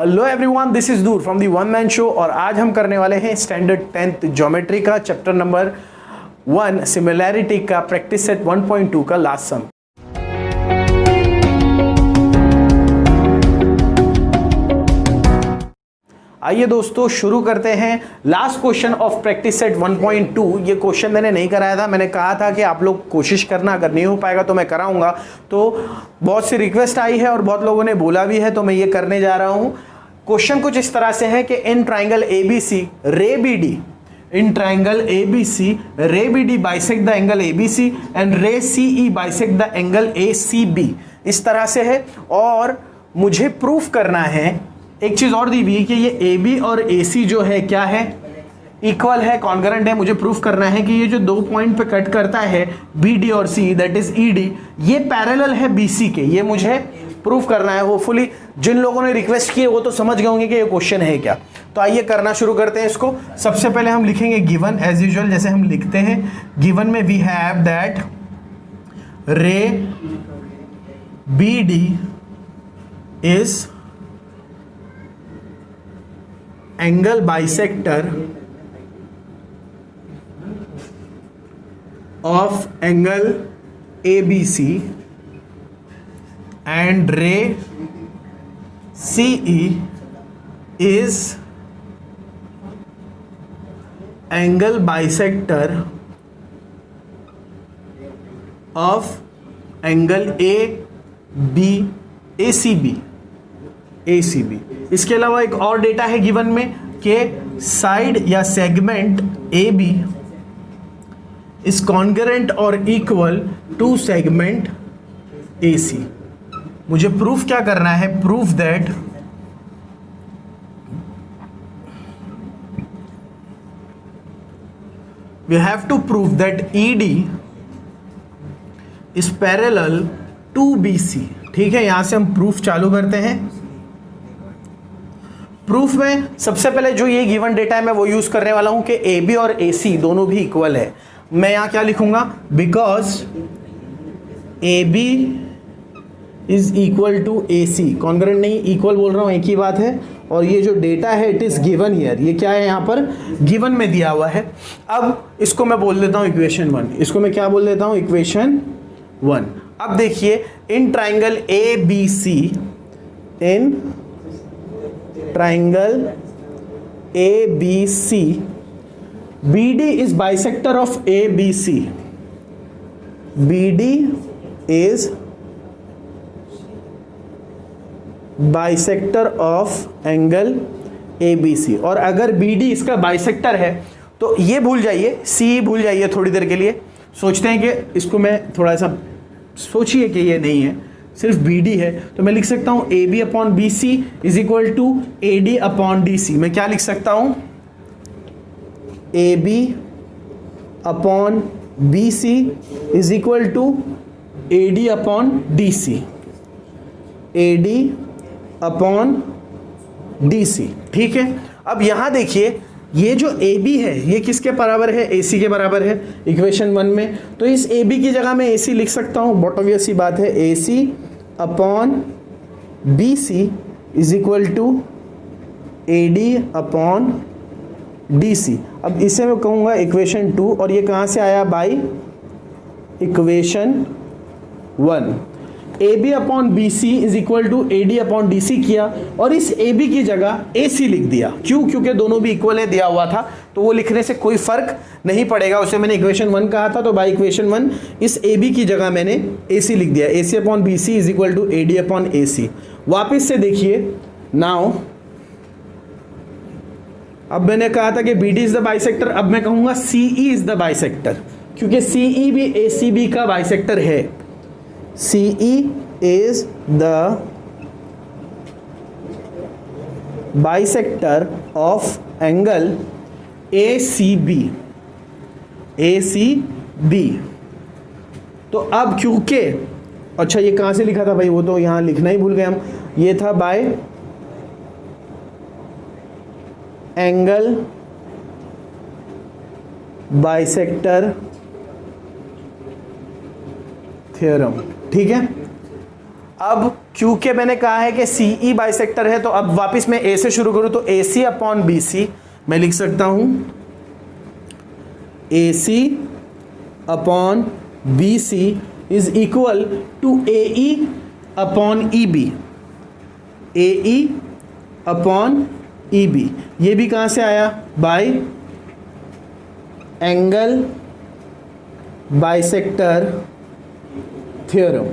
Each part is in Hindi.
हेलो एवरीवन, दिस इज दूर from the one man show और आज हम करने वाले हैं स्टैंडर्ड 10th ज्योमेट्री का चैप्टर नंबर 1 सिमिलैरिटी का प्रैक्टिस सेट 1.2 का लास्ट सम। आइए दोस्तों शुरू करते हैं। Last question of practice set 1.2। ये क्वेश्चन मैंने नहीं कराया था, मैंने कहा था कि आप लोग कोशिश करना, अगर नहीं हो पाएगा तो मैं कराऊंगा। तो बहुत सी रिक्वेस्ट आई है और बहुत लोगों ने बोला भी है, तो मैं ये करने जा रहा हूं। क्वेश्चन कुछ इस तरह से है कि in triangle ABC ray BD, in triangle ABC ray BD bisect the angle ABC and ray CE bisect the angle ACB. इस तरह से है और मुझे प्रूफ करना है। एक चीज और दी हुई है कि ये AB और AC जो है क्या है, इक्वल है, कॉन्ग्रुएंट है। मुझे प्रूफ करना है कि ये जो दो पॉइंट पे कट करता है BD और C, दैट इज ED, ये पैरेलल है BC के। ये मुझे प्रूफ करना है। होपफुली जिन लोगों ने रिक्वेस्ट की है वो तो समझ गए होंगे कि ये क्वेश्चन है क्या। तो आइए करना शुरू करते हैं इसको। सबसे पहले हम लिखेंगे गिवन, एज यूजुअल जैसे हम लिखते हैं। गिवन में वी हैव दैट रे BD is angle bisector of angle ABC and ray CE is angle bisector of angle ACB। इसके अलावा एक और डेटा है गिवन में कि साइड या सेगमेंट AB इज कॉन्ग्रुएंट और इक्वल टू सेगमेंट AC। मुझे प्रूफ क्या करना है? Proof that we have to prove that ED is parallel to BC। ठीक है, यहां से हम प्रूफ चालू करते हैं। प्रूफ में सबसे पहले जो ये गिवन डेटा है मैं वो यूज करने वाला हूं कि AB और AC दोनों भी इक्वल है। मैं यहां क्या लिखूंगा? Because AB is equal to AC। Congruent नहीं, इक्वल बोल रहा हूं, एक ही बात है। और ये जो डेटा है इट इज गिवन हियर, ये क्या है यहां पर गिवन में दिया हुआ है। अब इसको मैं बोल देता हूं इक्वेशन 1। इसको मैं क्या बोल देता हूं? इक्वेशन 1। अब देखिए, in triangle ABC, in triangle ABC BD is bisector of ABC। BD is bisector of angle ABC। और अगर BD इसका बाइसेक्टर है तो ये भूल जाइए, CE भूल जाइए थोड़ी देर के लिए। सोचते हैं कि इसको मैं थोड़ा सा सोचिए कि ये नहीं है, सिर्फ BD है, तो मैं लिख सकता हूं AB upon BC is equal to AD upon DC। मैं क्या लिख सकता हूं? AB upon BC is equal to AD upon DC। AD upon DC। ठीक है, अब यहां देखिए, ये जो AB है ये किसके बराबर है? AC के बराबर है इक्वेशन 1 में। तो इस AB की जगह मैं AC लिख सकता हूं। बहुत ऑब्वियस सी बात है, AC upon BC is equal to AD upon DC। अब इसे मैं कहूंगा इक्वेशन 2 और ये कहां से आया? By equation 1। AB upon BC is equal to AD upon DC किया और इस AB की जगह AC लिख दिया। क्यों? क्योंकि दोनों भी इक्वल है, दिया हुआ था, तो वो लिखने से कोई फर्क नहीं पड़ेगा। उसे मैंने इक्वेशन 1 कहा था, तो बाई इक्वेशन 1 इस AB की जगह मैंने AC लिख दिया। AC upon BC is equal to AD upon AC। वापिस से देखिए, नाउ अब मैंने कहा था कि BD इज द बाइसेक्टर, अब मैं कहूंगा CE इज द बाइसेक्टर, क्योंकि CE भी ACB का बाइसेक्टर है। CE is the bisector of angle ACB। तो अब क्योंकि, अच्छा ये कहां से लिखा था भाई? वो तो यहां लिखना ही भूल गए हम। ये था बाय एंगल बाइसेक्टर थ्योरम। ठीक है, अब क्योंकि मैंने कहा है कि सी ई बाइसेक्टर है, तो अब वापस मैं ए से शुरू करूं तो ए सी अपॉन बी सी मैं लिख सकता हूं A C upon B C is equal to A E upon E B, A E upon E B. ये भी कहाँ से आया? By angle bisector theorem.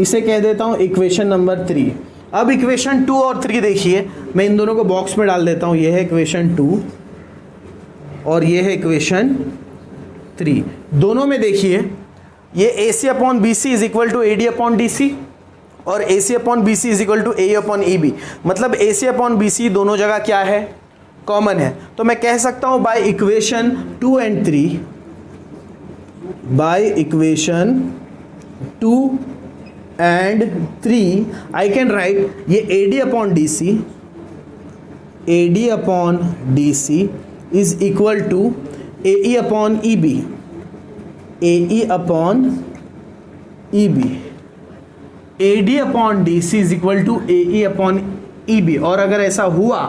इसे कह देता हूं इक्वेशन नंबर 3। अब इक्वेशन 2 और 3 देखिए, मैं इन दोनों को बॉक्स में डाल देता हूं। ये है इक्वेशन 2 और ये है इक्वेशन 3। दोनों में देखिए ये A C upon B C is equal to A D upon D C और A C upon B C is equal to A upon E B. मतलब ए सी अपॉन बी सी दोनों जगह क्या है? कॉमन है। तो मैं कह सकता हूं by equation 2 and 3, by equation 2 and 3 I can write ये A D upon D C, A D upon D C is equal to A E upon E B, A E upon E B. A D upon D C is equal to A E upon E B. और अगर ऐसा हुआ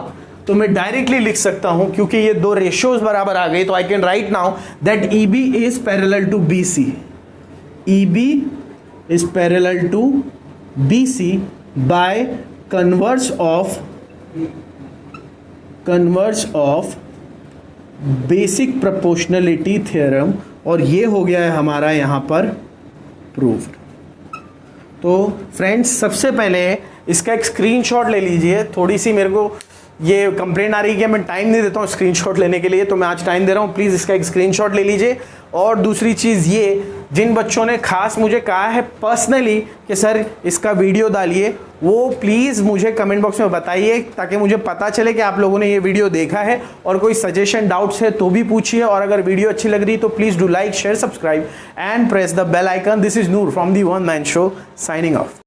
तो मैं डायरेक्टली लिख सकता हूं, क्योंकि ये दो रेशियोज बराबर आ गई, तो I can write now that E B is parallel to B C, E B is parallel to B C by converse of basic proportionality theorem. और ये हो गया है हमारा यहां पर प्रूव्ड। तो फ्रेंड्स सबसे पहले इसका एक स्क्रीनशॉट ले लीजिए। थोड़ी सी मेरे को ये कंप्लेंट आ रही है कि मैं टाइम नहीं देता हूँ स्क्रीनशॉट लेने के लिए, तो मैं आज टाइम दे रहा हूँ। प्लीज़ इसका एक स्क्रीनशॉट ले लीजिए। और दूसरी चीज़ ये, जिन बच्चों ने खास मुझे कहा है पर्सनली कि सर इसका वीडियो डालिए, वो प्लीज़ मुझे कमेंट बॉक्स में बताइए, ताकि मुझे पता चले कि आप लोगों ने ये वीडियो देखा है। और कोई सजेशन डाउट्स है तो भी पूछिए। और अगर वीडियो अच्छी लग रही तो please do like, share, subscribe and press the bell icon. This is Noor from the one man show, signing of.